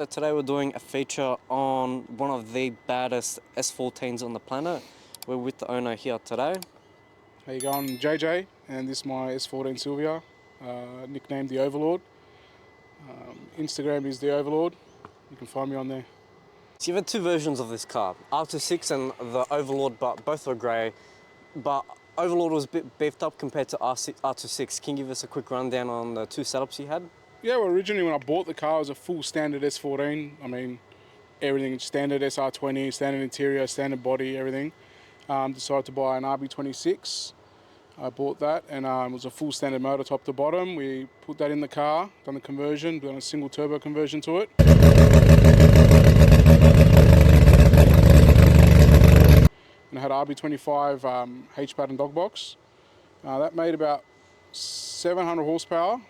So today we're doing a feature on one of the baddest S14s on the planet. We're with the owner here today. How you going? JJ, and this is my S14 Silvia, nicknamed the Overlord. Instagram is the Overlord. You can find me on there. So you've had two versions of this car, R26 and the Overlord, but both are grey. But Overlord was a bit beefed up compared to R26. Can you give us a quick rundown on the two setups you had? Yeah, well, originally when I bought the car, it was a full standard S14. I mean, everything standard SR20, standard interior, standard body, everything. Decided to buy an RB26. I bought that, and it was a full standard motor top to bottom. We put that in the car, done the conversion, done a single turbo conversion to it. And I had RB25 H-pattern dog box. That made about 700 horsepower.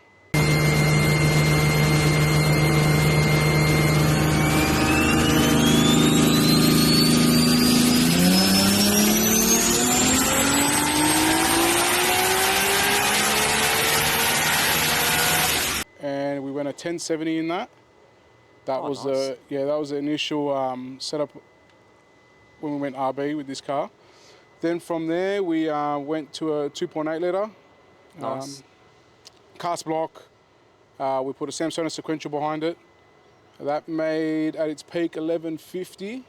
And we went a 1070 in that. That was nice. that was the initial setup when we went RB with this car. Then from there we went to a 2.8 litre Nice. cast block. We put a Samsung sequential behind it. That made at its peak 1150,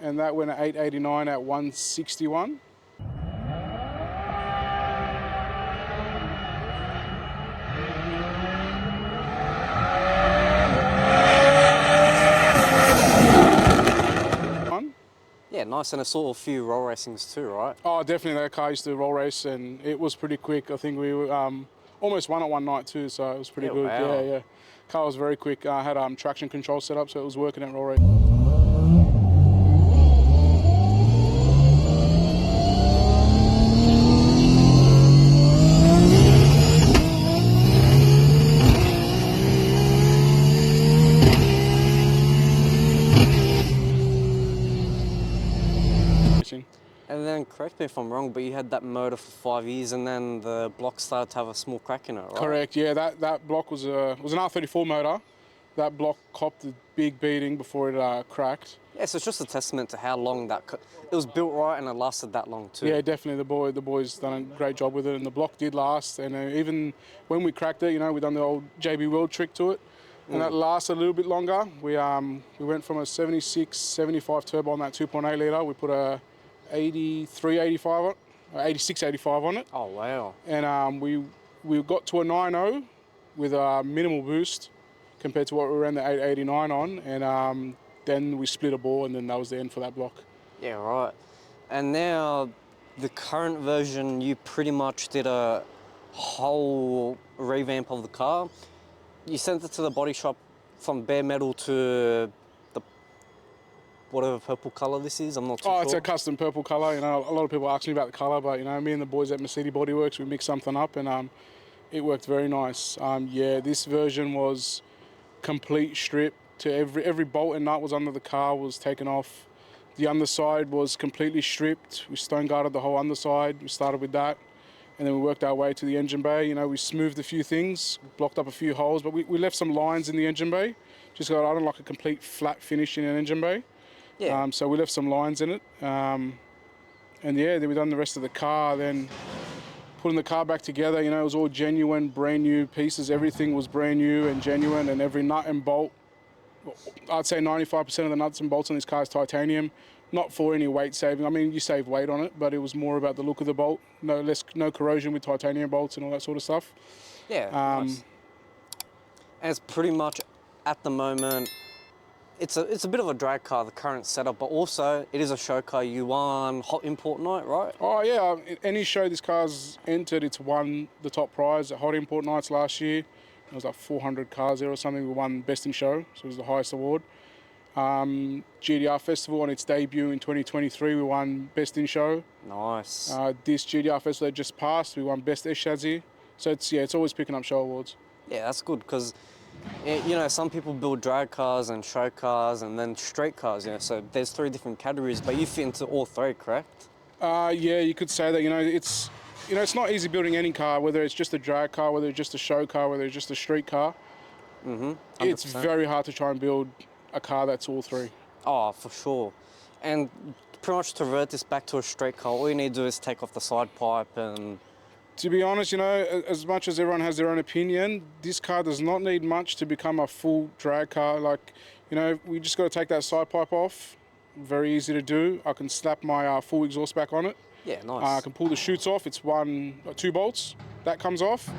and that went at 889 at 161. Yeah, nice, and I saw a few roll racings too, right? Oh, definitely. That car used to roll race, and it was pretty quick. I think we almost won it one night too, so it was pretty good. Wow. Yeah. Car was very quick. I had traction control set up, so it was working at roll race. And then, correct me if I'm wrong, but you had that motor for 5 years, and then the block started to have a small crack in it, right? Correct. Yeah, that block was an R34 motor. That block copped a big beating before it cracked. Yeah, so it's just a testament to how long it was built right, and it lasted that long too. Yeah, definitely. The boys done a great job with it, and the block did last. And even when we cracked it, we done the old JB World trick to it, and that lasted a little bit longer. We went from a 76, 75 turbo on that 2.8 litre. We put a 83, 85 on, 86, 85 on it. Oh wow! And we got to a 9.0 with a minimal boost compared to what we ran the 889 on, and then we split a ball, and then that was the end for that block. Yeah, right. And now, the current version, you pretty much did a whole revamp of the car. You sent it to the body shop from bare metal to the whatever purple colour this is. I'm not too sure. Oh, it's a custom purple colour. A lot of people ask me about the colour, but me and the boys at Mercedes Bodyworks, we mixed something up, and it worked very nice. Yeah, this version was complete strip to every bolt and nut was under the car was taken off. The underside was completely stripped. We stone guarded the whole underside. We started with that, and then we worked our way to the engine bay. We smoothed a few things, blocked up a few holes, but we left some lines in the engine bay. Just got, I don't like a complete flat finish in an engine bay. Yeah. So we left some lines in it. And yeah, then we done the rest of the car. Then putting the car back together, it was all genuine, brand new pieces. Everything was brand new and genuine, and every nut and bolt, I'd say 95% of the nuts and bolts on this car is titanium. Not for any weight saving. I mean, you save weight on it, but it was more about the look of the bolt. No corrosion with titanium bolts and all that sort of stuff. Yeah. Nice. And it's pretty much at the moment. It's a bit of a drag car, the current setup, but also it is a show car. You won Hot Import Night, right? Oh yeah, any show this car's entered, it's won the top prize at Hot Import Nights last year. It was like 400 cars there or something. We won Best in Show, so it was the highest award. GDR Festival on its debut in 2023, we won Best in Show. Nice. This GDR Festival that just passed, we won Best S chassis. So it's always picking up show awards. Yeah, that's good because some people build drag cars and show cars and then street cars. So there's 3 different categories, but you fit into all 3, correct? Yeah, you could say that. It's you know, it's not easy building any car, whether it's just a drag car, whether it's just a show car, whether it's just a street car. It's very hard to try and build a car that's all three. Oh, for sure. And pretty much to revert this back to a straight car, all you need to do is take off the side pipe and... To be honest, you know, as much as everyone has their own opinion, this car does not need much to become a full drag car. Like, you know, we just got to take that side pipe off. Very easy to do. I can slap my full exhaust back on it. Yeah, nice. I can pull the chutes off. It's two bolts. That comes off.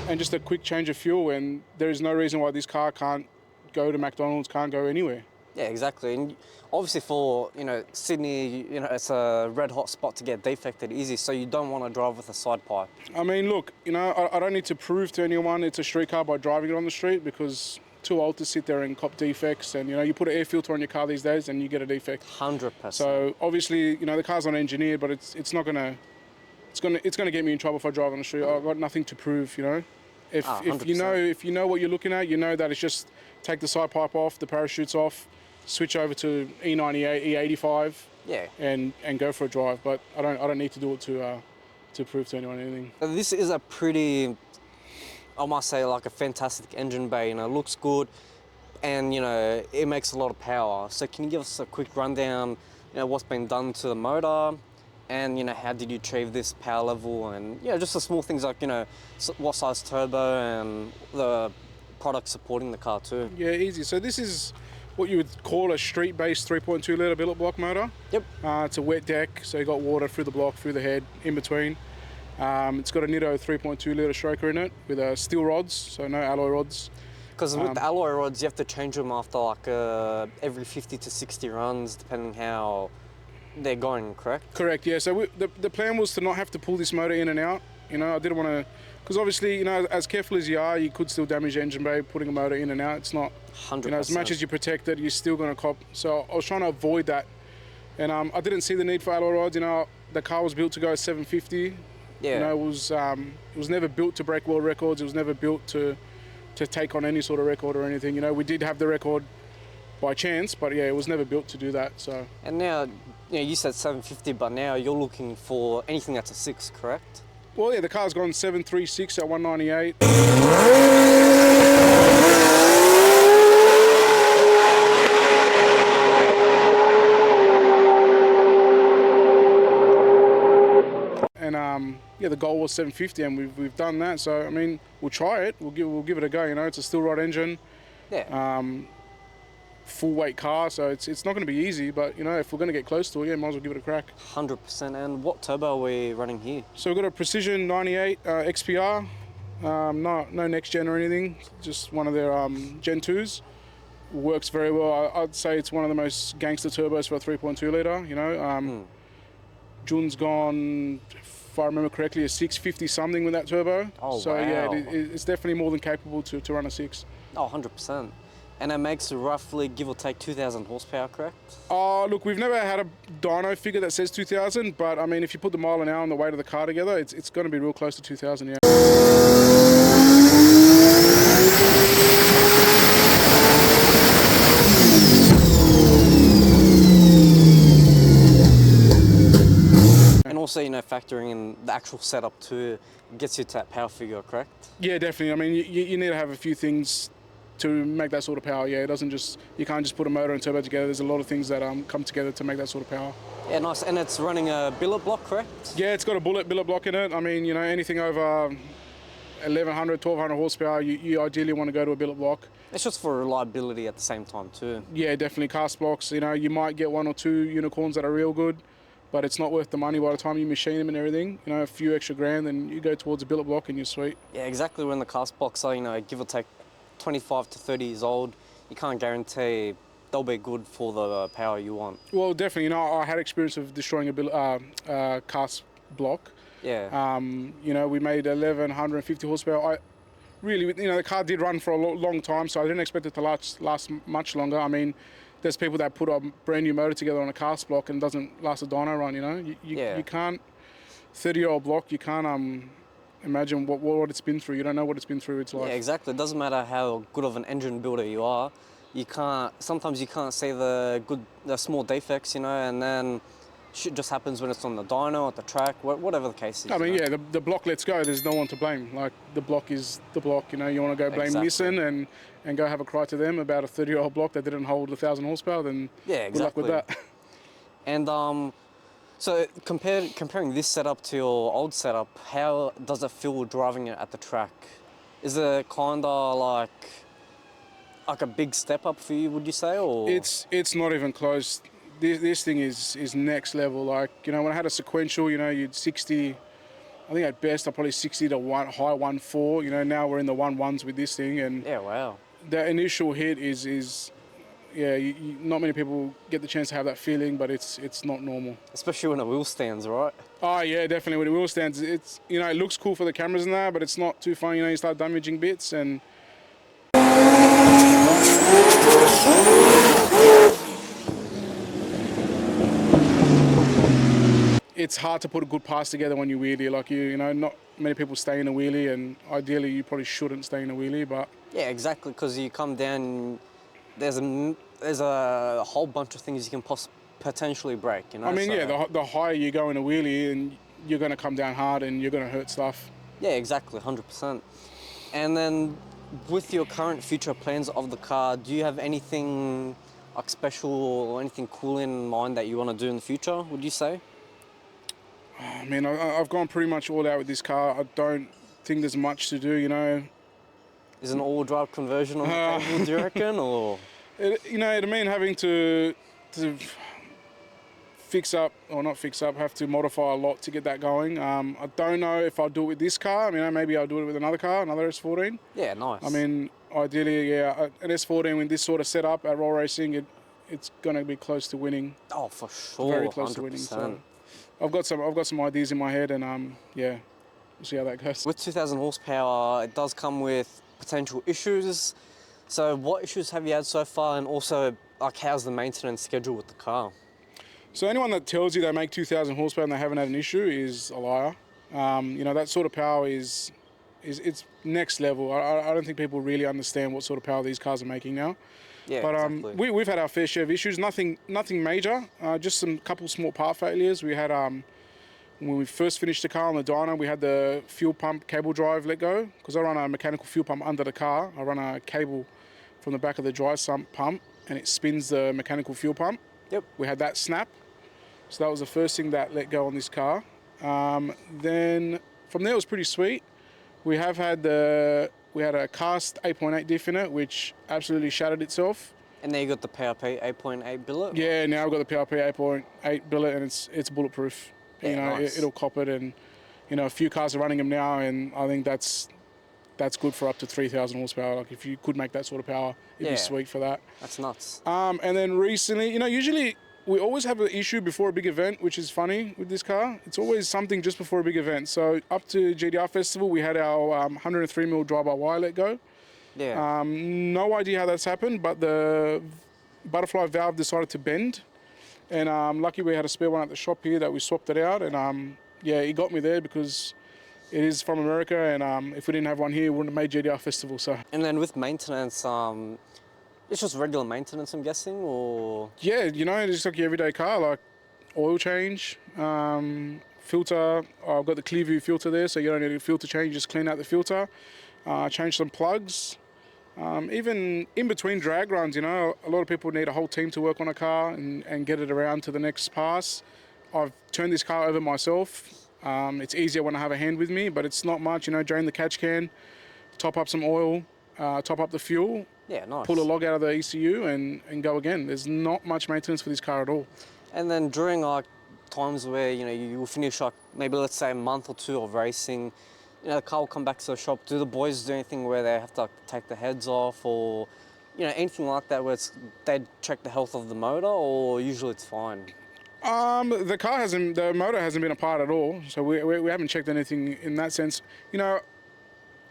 And just a quick change of fuel. And there is no reason why this car can't go to McDonald's, can't go anywhere. Yeah, exactly. And obviously for, you know, Sydney, you know, it's a red hot spot to get defected easy, so you don't want to drive with a side pipe. I mean, look, you know, I don't need to prove to anyone it's a street car by driving it on the street, because too old to sit there and cop defects. And, you know, you put an air filter on your car these days and you get a defect. 100%. So obviously, you know, the car's not engineered, but it's gonna get me in trouble if I drive on the street. I've got nothing to prove, you know. If you know what you're looking at, you know that it's just take the side pipe off, the parachutes off, switch over to E98, E85, yeah, and go for a drive. But I don't need to do it to prove to anyone anything. This is a pretty, I must say, like a fantastic engine bay. You know, it looks good, and you know it makes a lot of power. So can you give us a quick rundown? You know, what's been done to the motor, and you know how did you achieve this power level, and you know just the small things like, you know, what size turbo and the product supporting the car too. Yeah, easy. So this is what you would call a street-based 3.2 litre billet block motor. Yep. It's a wet deck, so you got water through the block, through the head, in between. It's got a Nitto 3.2 litre stroker in it with steel rods, so no alloy rods. Because with the alloy rods, you have to change them after like every 50 to 60 runs, depending how they're going, correct? Correct, yeah. So the plan was to not have to pull this motor in and out. You know, I didn't want to, because obviously, you know, as careful as you are, you could still damage the engine bay putting a motor in and out. It's not, 100%. you know, as much as you protect it, you're still going to cop. So I was trying to avoid that. And I didn't see the need for alloy rods. You know, the car was built to go 750. Yeah. You know, it was never built to break world records. It was never built to take on any sort of record or anything. You know, we did have the record by chance, but yeah, it was never built to do that. So. And now, you know, you said 750, but now you're looking for anything that's a 6, correct? Well, yeah, the car's gone 736 at 198. And yeah, the goal was 750, and we've done that. So I mean, we'll try it. We'll give it a go. You know, it's a steel rod engine. Yeah. Full weight car, so it's not going to be easy, but you know, if we're going to get close to it, yeah, might as well give it a crack. 100%. And what turbo are we running here? So we've got a Precision 98 XPR, no next gen or anything, just one of their Gen 2s. Works very well. I'd say it's one of the most gangster turbos for a 3.2 litre. You know, Jun's gone, if I remember correctly, a 650 something with that turbo. Oh, so wow. yeah, it's definitely more than capable to run a 6. Oh, 100%. And it makes roughly, give or take, 2,000 horsepower, correct? Look, we've never had a dyno figure that says 2,000, but I mean, if you put the mile an hour and the weight of the car together, it's going to be real close to 2,000, yeah. And also, you know, factoring in the actual setup too, gets you to that power figure, correct? Yeah, definitely. I mean, you need to have a few things to make that sort of power. Yeah, you can't just put a motor and turbo together. There's a lot of things that come together to make that sort of power. Yeah, nice. And it's running a billet block, correct? Yeah, it's got a billet block in it. I mean, you know, anything over 1,100, 1,200 horsepower, you ideally want to go to a billet block. It's just for reliability at the same time too. Yeah, definitely. Cast blocks, you know, you might get 1 or 2 unicorns that are real good, but it's not worth the money by the time you machine them and everything. You know, a few extra grand, then you go towards a billet block and you're sweet. Yeah, exactly. When the cast blocks are, you know, give or take 25 to 30 years old, you can't guarantee they'll be good for the power you want. Well, definitely. You know, I had experience of destroying a cast block. Yeah. You know, we made 1,150 horsepower. You know, the car did run for a long time, so I didn't expect it to last much longer. I mean, there's people that put a brand new motor together on a cast block and it doesn't last a dyno run, you know. You can't, 30-year-old block, you can't imagine what it's been through. You don't know what it's been through its life. Yeah, exactly. It doesn't matter how good of an engine builder you are. Sometimes you can't see the small defects, you know, and then shit just happens when it's on the dyno, at the track, whatever the case is. I mean, you know? yeah, the block lets go. There's no one to blame. Like, the block is the block. You know, you want to go blame Exactly. Nissan and go have a cry to them about a 30-year-old block that didn't hold 1,000 horsepower, then Yeah, good luck with exactly. that. And so comparing this setup to your old setup, how does it feel driving it at the track? Is it kinda like a big step up for you, would you say, or? It's not even close. This thing is next level. Like, you know, when I had a sequential, you know, you'd 60. I think at best I'm probably 60 to high 1.4. You know, now we're in the 1.1s with this thing, and Yeah, wow. the initial hit is yeah. Not many people get the chance to have that feeling, but it's not normal. Especially when the wheel stands, right? Oh yeah, definitely. When the wheel stands, it's, you know, it looks cool for the cameras and that, but it's not too fun. You know, you start damaging bits and. It's hard to put a good pass together when you wheelie. Like, you know, not many people stay in a wheelie, and ideally you probably shouldn't stay in a wheelie. But Yeah, exactly, because you come down, there's a whole bunch of things you can potentially break, you know? I mean, so, yeah, the higher you go in a wheelie, and you're going to come down hard and you're going to hurt stuff. Yeah, exactly, 100%. And then with your current future plans of the car, do you have anything like special or anything cool in mind that you want to do in the future, would you say? I mean, I've gone pretty much all out with this car. I don't think there's much to do, you know. Is an all-drive conversion on the table, do you reckon, or? You know, it'd mean having to fix up, or not fix up, have to modify a lot to get that going. I don't know if I'll do it with this car. I mean, maybe I'll do it with another car, another S14. Yeah, nice. I mean, ideally, yeah, an S14 with this sort of setup at roll racing, it's going to be close to winning. Oh, for sure, Very close 100%. to winning. So I've got some ideas in my head, and yeah, we'll see how that goes. With 2,000 horsepower, it does come with potential issues. So what issues have you had so far, and also like how's the maintenance schedule with the car? So anyone that tells you they make 2,000 horsepower and they haven't had an issue is a liar. You know, that sort of power is it's next level. I don't think people really understand what sort of power these cars are making now. Yeah, But exactly. we've had our fair share of issues. Nothing major. Just some couple small part failures. We had when we first finished the car on the dyno, we had the fuel pump cable drive let go, because I run a mechanical fuel pump under the car. I run a cable from the back of the dry sump pump, and it spins the mechanical fuel pump. Yep. We had that snap. So that was the first thing that let go on this car. Then from there it was pretty sweet. We had a cast 8.8 diff in it, which absolutely shattered itself. And then you got the PRP 8.8 billet? Yeah, now I've got the PRP 8.8 billet, and it's bulletproof. Yeah, you know, nice. it'll cop it, and you know, a few cars are running them now, and I think that's good for up to 3,000 horsepower. Like, if you could make that sort of power, it'd be sweet for that. That's nuts. And then recently, you know, usually we always have an issue before a big event, which is funny with this car. It's always something just before a big event. So up to GDR Festival, we had our 103mm drive-by-wire let go. Yeah. No idea how that's happened, but the butterfly valve decided to bend. And lucky we had a spare one at the shop here that we swapped it out. And yeah, it got me there because it is from America, and if we didn't have one here, we wouldn't have made GDR Festival. So And then with maintenance, it's just regular maintenance, I'm guessing, or? yeah, you know, it's just like your everyday car, like oil change, filter. I've got the Clearview filter there, so you don't need a filter change, just clean out the filter, change some plugs. Even in between drag runs, you know, a lot of people need a whole team to work on a car and get it around to the next pass. I've turned this car over myself. It's easier when I have a hand with me, but it's not much, you know, drain the catch can, top up some oil, top up the fuel, Yeah, nice. pull a log out of the ECU and go again. There's not much maintenance for this car at all. And then during like times where, you know, you will finish like maybe let's say a month or two of racing, you know, the car will come back to the shop. Do the boys do anything where they have to like, take the heads off, or, you know, anything like that where they check the health of the motor, or usually it's fine? The motor hasn't been apart at all, so we haven't checked anything in that sense. You know,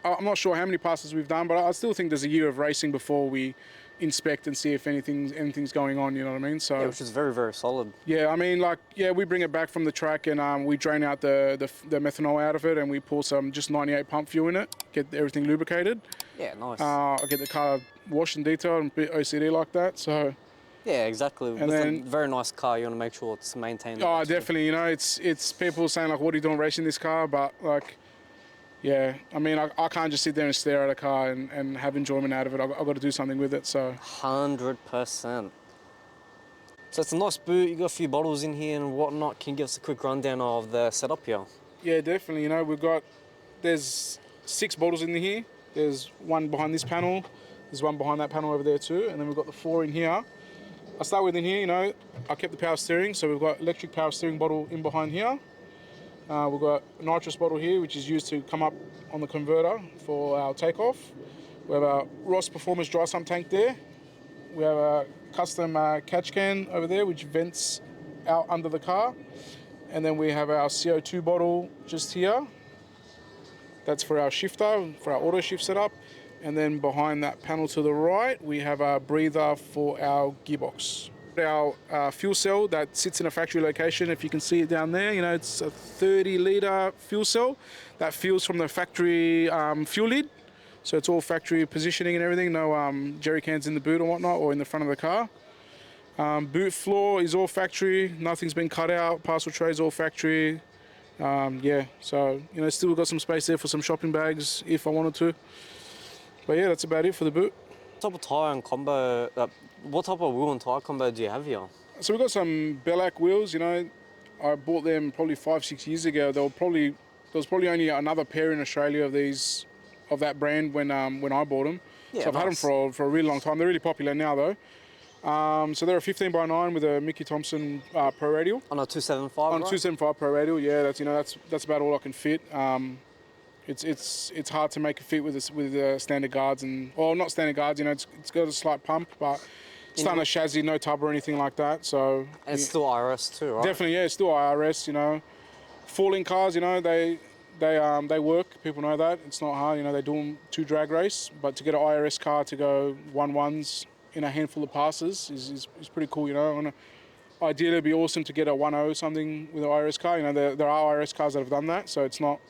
I'm not sure how many passes we've done, but I still think there's a year of racing before we inspect and see if anything's going on, you know what I mean? So Yeah, which is very, very solid. yeah, I mean, like, yeah, we bring it back from the track and we drain out the methanol out of it, and we pour some just 98 pump fuel in it, get everything lubricated. Yeah, nice. I get the car washed and detailed and a bit OCD like that, so Yeah, exactly. And With then, a very nice car, you want to make sure it's maintained. oh, definitely. You know, it's people saying like, "What are you doing racing this car?" But like, yeah, I mean, I can't just sit there and stare at a car and have enjoyment out of it. I've got to do something with it. So 100%. So it's a nice boot. You got a few bottles in here and whatnot. Can you give us a quick rundown of the setup here? yeah, definitely. You know, there's 6 bottles in here. There's one behind this panel. There's one behind that panel over there too. And then we've got the 4 in here. I start with in here, you know, I kept the power steering. So we've got electric power steering bottle in behind here. We've got a nitrous bottle here, which is used to come up on the converter for our takeoff. We have a Ross Performance dry sump tank there. We have a custom catch can over there, which vents out under the car. And then we have our CO2 bottle just here. That's for our shifter, for our auto shift setup. And then behind that panel to the right, we have a breather for our gearbox. Our fuel cell that sits in a factory location, if you can see it down there, you know, it's a 30-litre fuel cell that fuels from the factory fuel lid. So it's all factory positioning and everything, no jerry cans in the boot or whatnot, or in the front of the car. Boot floor is all factory, nothing's been cut out, parcel trays all factory. Yeah, so, you know, still got some space there for some shopping bags if I wanted to. But yeah, that's about it for the boot. What type of tyre and combo, what type of wheel and tyre combo do you have here? So we've got some Bellac wheels, you know. I bought them probably 5-6 years ago. There was probably only another pair in Australia of these, of that brand when I bought them. Yeah, so I've had them for a really long time. They're really popular now though. So they're a 15x9 with a Mickey Thompson Pro Radial. On a 275, On a right? 275 Pro Radial, yeah. That's about all I can fit. It's hard to make it fit with standard guards not standard guards. You know, it's got a slight pump, but it's not a chassis, no tub or anything like that. So And it's still IRS too, right? definitely, yeah, it's still IRS. You know, falling cars, you know, they work. People know that it's not hard. You know, they do them to drag race, but to get an IRS car to go 1-1s in a handful of passes is pretty cool. You know, and ideally it'd be awesome to get a 1.0 something with an IRS car. You know, there are IRS cars that have done that, so it's not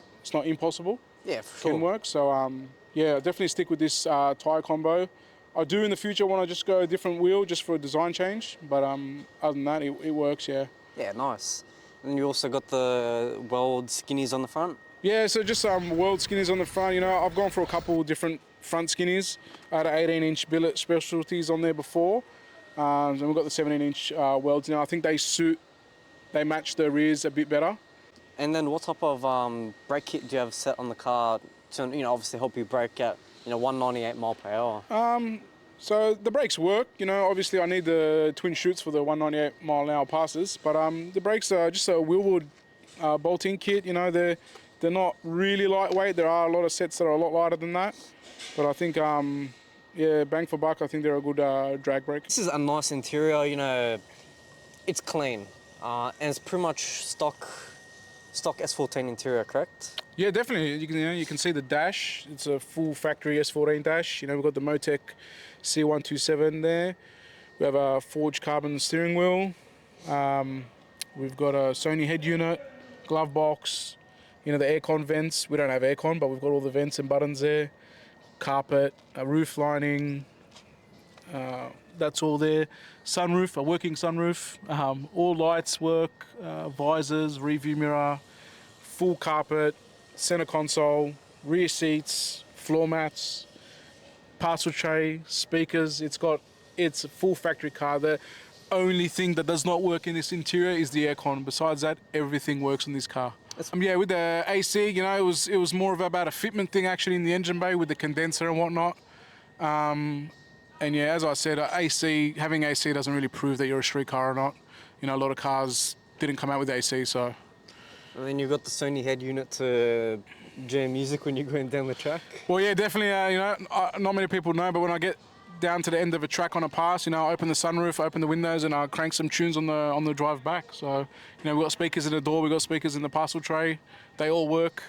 impossible. Yeah, for sure. Can work. So yeah, definitely stick with this tyre combo. I do in the future want to just go a different wheel just for a design change, but other than that, it works. Yeah. Yeah, nice. And you also got the weld skinnies on the front. Yeah, so just weld skinnies on the front. You know, I've gone for a couple different front skinnies. I had an 18-inch billet specialties on there before, and we've got the 17-inch welds now. I think they match the rears a bit better. And then what type of brake kit do you have set on the car to, you know, obviously help you brake at, you know, 198 mile per hour? So the brakes work. You know, obviously I need the twin chutes for the 198 mile an hour passes, but the brakes are just a wheelwood bolt-in kit. You know, they're not really lightweight. There are a lot of sets that are a lot lighter than that, but I think yeah, bang for buck, I think they're a good drag brake. This is a nice interior, you know, it's clean and it's pretty much stock S14 interior, correct? Yeah, definitely. You can see the dash. It's a full factory S14 dash. You know, we've got the Motec C127 there. We have a forged carbon steering wheel. We've got a Sony head unit, glove box. You know, the aircon vents. We don't have aircon, but we've got all the vents and buttons there. Carpet, a roof lining. That's all there. Sunroof, a working sunroof. All lights work. Visors, review mirror, full carpet, center console, rear seats, floor mats, parcel tray, speakers. It's a full factory car. The only thing that does not work in this interior is the aircon. Besides that, everything works on this car. Yeah, with the AC, you know, it was more of about a fitment thing actually in the engine bay with the condenser and whatnot. And yeah, as I said, having AC doesn't really prove that you're a street car or not. You know, a lot of cars didn't come out with AC, so. And then you've got the Sony head unit to jam music when you're going down the track. Well, yeah, definitely. You know, not many people know, but when I get down to the end of a track on a pass, you know, I open the sunroof, open the windows, and I crank some tunes on the drive back. So, you know, we've got speakers in the door, we've got speakers in the parcel tray. They all work.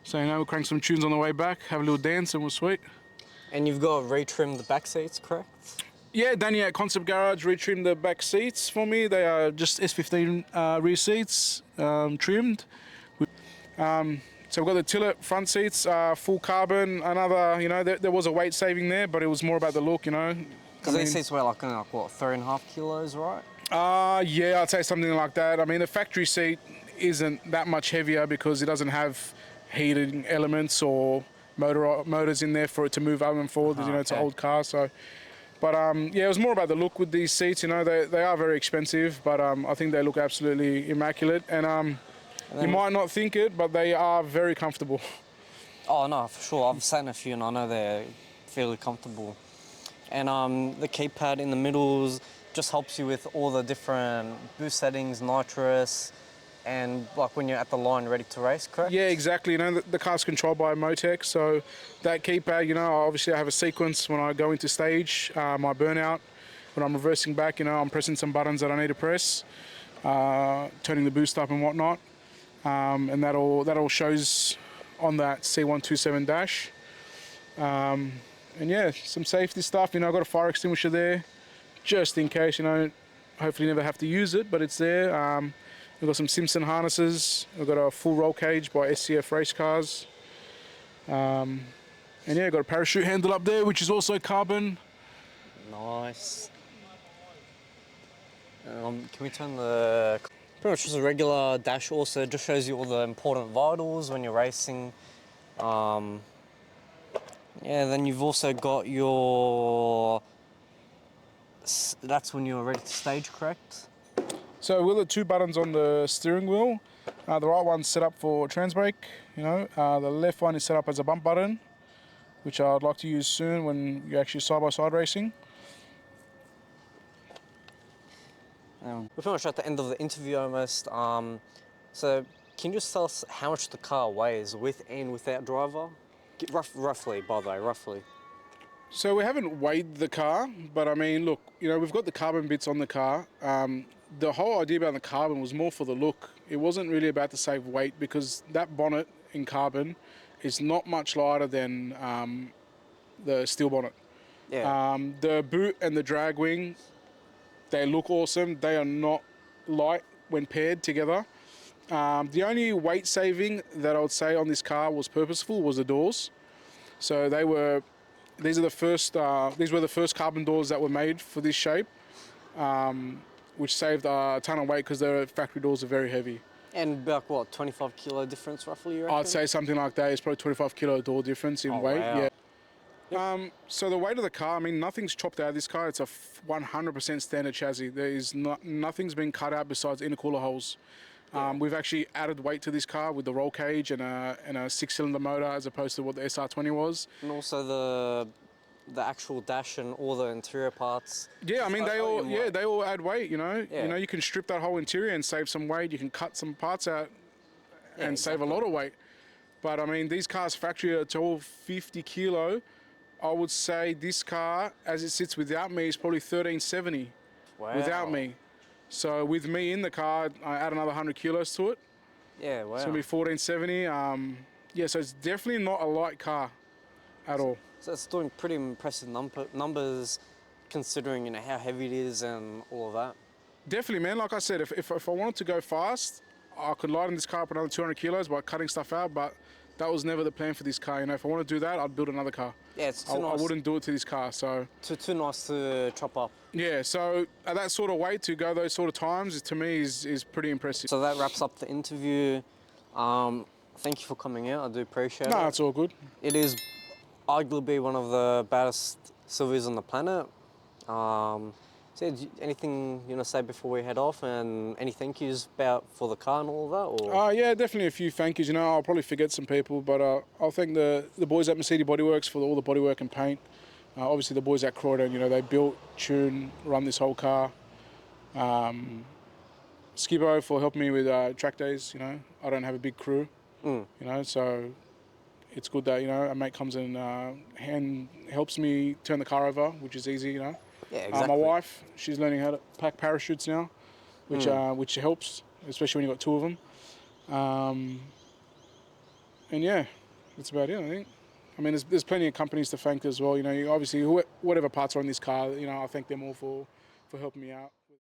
So, you know, we'll crank some tunes on the way back, have a little dance, and we're sweet. And you've got retrimmed the back seats, correct? Yeah, Danny at Concept Garage retrimmed the back seats for me. They are just S15 rear seats, trimmed. So we've got the Tillet front seats, full carbon. Another, you know, there was a weight saving there, but it was more about the look, you know. Because these seats weigh like, what, 3.5 kilos, right? Yeah, I'd say something like that. I mean, the factory seat isn't that much heavier because it doesn't have heating elements or motors in there for it to move up and forward. You know, it's an old car, so. But yeah, it was more about the look with these seats. You know, they are very expensive, but I think they look absolutely immaculate. And you might not think it, but they are very comfortable. Oh no, for sure. I've sat in a few and I know they're fairly comfortable. And the keypad in the middles just helps you with all the different boost settings, nitrous, and like when you're at the line ready to race, correct? Yeah, exactly. You know, the car's controlled by Motec, so that keypad, you know, obviously I have a sequence when I go into stage, my burnout. When I'm reversing back, you know, I'm pressing some buttons that I need to press, turning the boost up and whatnot. And that all shows on that C127 dash. And yeah, some safety stuff. You know, I've got a fire extinguisher there, just in case. You know, hopefully never have to use it, but it's there. We've got some Simpson harnesses. We've got a full roll cage by SCF race cars. And yeah, got a parachute handle up there, which is also carbon. Nice. Can we turn the... Pretty much just a regular dash also, just shows you all the important vitals when you're racing. Yeah, then you've also got your... That's when you're ready to stage, correct? So we've got 2 buttons on the steering wheel. The right one's set up for trans brake, you know. The left one is set up as a bump button, which I'd like to use soon when you're actually side-by-side racing. We're pretty much at the end of the interview almost. So can you just tell us how much the car weighs with and without driver? Roughly, by the way, roughly. So we haven't weighed the car, but I mean, look, you know, we've got the carbon bits on the car. The whole idea about the carbon was more for the look. It wasn't really about to save weight because that bonnet in carbon is not much lighter than the steel bonnet. Yeah. The boot and the drag wing, they look awesome. They are not light when paired together. The only weight saving that I would say on this car was purposeful was the doors. So these were the first carbon doors that were made for this shape, which saved a ton of weight because the factory doors are very heavy. And about what, 25 kilo difference roughly, you reckon? I'd say something like that. It's probably 25 kilo door difference in weight. Wow. Yeah. So the weight of the car, I mean, nothing's chopped out of this car. It's a 100% standard chassis. There is nothing's been cut out besides intercooler holes. We've actually added weight to this car with the roll cage and a 6-cylinder motor as opposed to what the SR20 was. And also the actual dash and all the interior parts. Yeah, I mean they all add weight. You know, Yeah. you know, you can strip that whole interior and save some weight. You can cut some parts out and save a lot of weight. But I mean, these cars factory are all 50 kilo. I would say this car, as it sits without me, is probably 1370 without me. So with me in the car, I add another 100 kilos to it. Yeah, wow. It's gonna be 1470. Yeah, so it's definitely not a light car at all. So it's doing pretty impressive numbers considering, you know, how heavy it is and all of that. Definitely, man. Like I said, if I wanted to go fast, I could lighten this car up another 200 kilos by cutting stuff out, but that was never the plan for this car. You know, if I want to do that, I'd build another car. Yeah, it's too nice. I wouldn't do it to this car, so... Too nice to chop up. Yeah, so at that sort of weight to go those sort of times, to me, is pretty impressive. So that wraps up the interview. Thank you for coming out. I do appreciate it. No, it's all good. It is arguably one of the baddest Silvias on the planet. So anything you want to say before we head off, and any thank yous for the car and all of that? Or? Yeah, definitely a few thank yous. You know, I'll probably forget some people, but I'll thank the boys at Mercedes Bodyworks for all the bodywork and paint. Obviously the boys at Croydon, you know, they built, tuned, run this whole car. Skibbo for helping me with track days. You know, I don't have a big crew. You know, so it's good that, you know, a mate comes and helps me turn the car over, which is easy, you know. Yeah, exactly. My wife, she's learning how to pack parachutes now, which helps, especially when you've got 2 of them. And yeah, that's about it, I think. I mean, there's plenty of companies to thank as well. You know, obviously, whatever parts are on this car, you know, I thank them all for helping me out.